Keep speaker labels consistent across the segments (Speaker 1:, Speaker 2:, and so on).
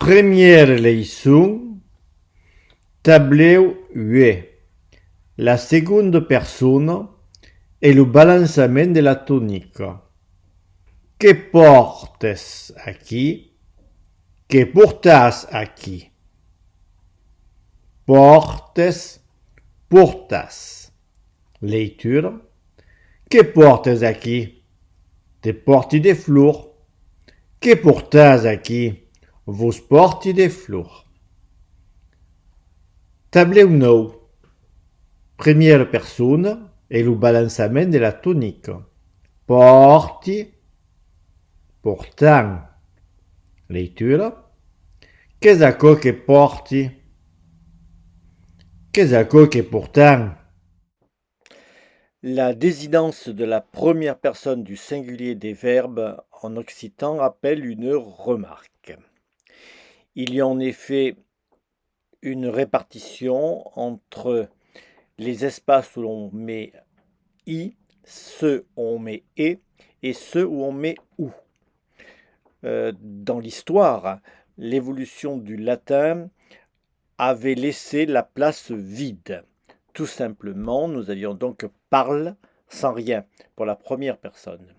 Speaker 1: Première leçon, tableau 8. La seconde personne est le balancement de la tonique. Que portes aquí? Que portas aquí? Portes, portas. Leitura. Que portes aqui? Te porti de flor. Que portas aqui? Vos porti de flor. Tableau 9. Première personne et le balancement de la tonique. Porti, portant. Leitura. Que zacco che porti? Que zacco che portant?
Speaker 2: La désinence de la première personne du singulier des verbes en occitan appelle une remarque. Il y a en effet une répartition entre les espaces où l'on met i, ceux où on met et ceux où on met ou. Dans l'histoire, l'évolution du latin avait laissé la place vide. Tout simplement, nous avions donc parle sans rien pour la première personne.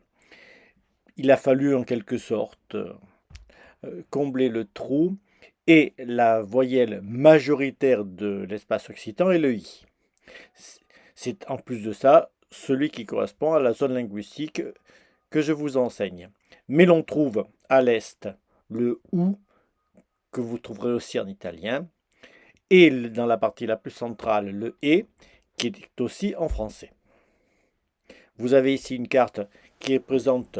Speaker 2: Il a fallu en quelque sorte combler le trou et la voyelle majoritaire de l'espace occitan est le i. C'est en plus de ça celui qui correspond à la zone linguistique que je vous enseigne. Mais l'on trouve à l'est le ou que vous trouverez aussi en italien et dans la partie la plus centrale le et qui est aussi en français. Vous avez ici une carte qui présente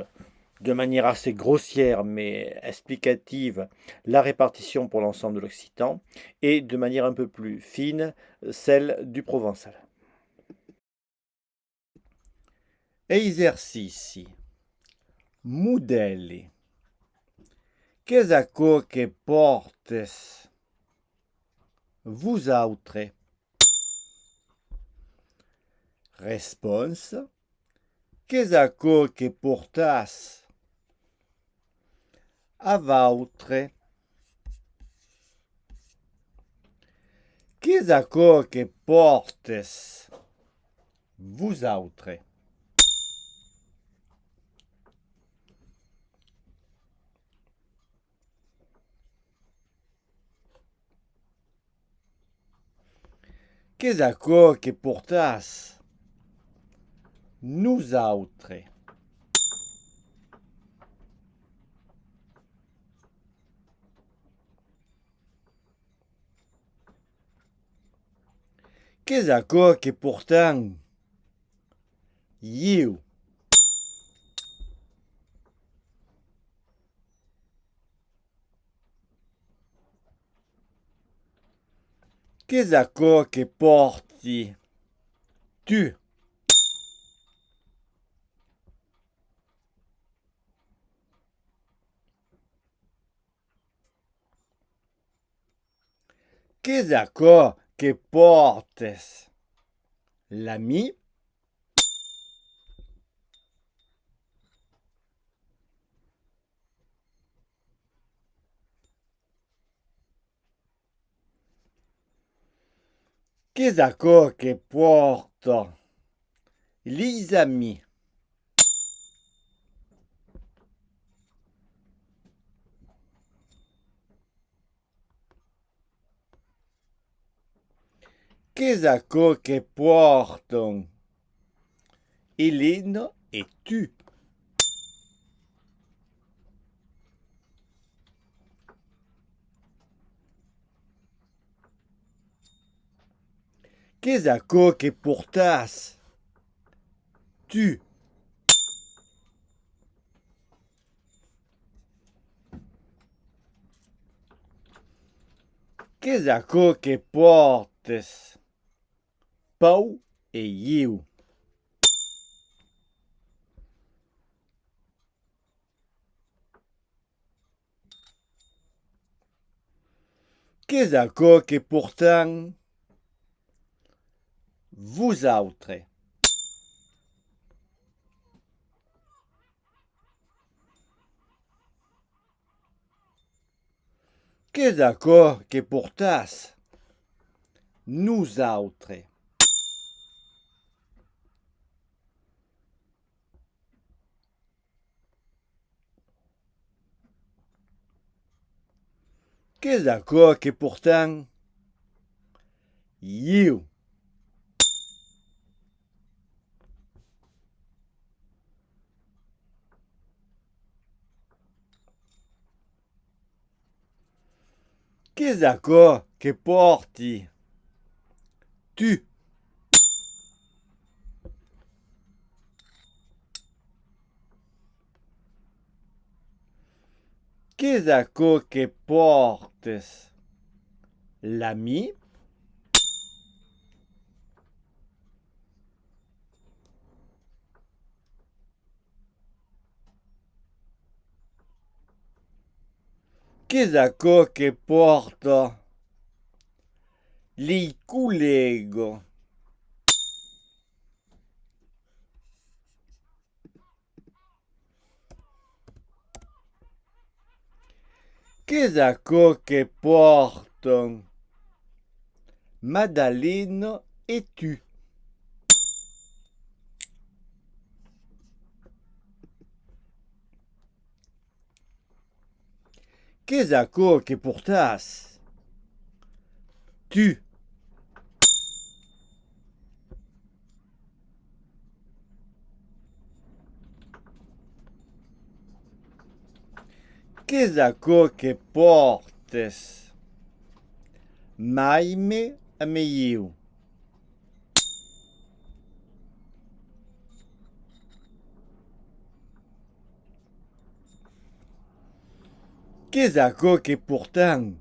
Speaker 2: de manière assez grossière mais explicative la répartition pour l'ensemble de l'occitan et de manière un peu plus fine celle du provençal. Esercizi. Modelli. Que zacco che portes? Vous autres. Response. Que zacco che portas? A vautre. Que zacco che portes? Vous autres. Que zacco che portas? Nous autres. Que zacco che portam? You. Que zacco che porti? Tu. Que zacco che portes? L'ami. Que zacco che porto? Les amis. Que zacco che porto? Hélène et tu. Que zacco che portas? Tu. Que zacco che portes? Pau et you. Que zacco che portam? Vous autres. Que d'accord que portas? Nosaltres. Que d'accord que portam? Eu. Que d'accord que porte? Tu. Que d'accord que portes? L'ami. Que d'accord que porta? Les collègues. Que d'accord que portent Madeleine et tu? Que d'accord que portas? Tu. Que d'accord que portes? Maime a meiu. Que d'accord que portam?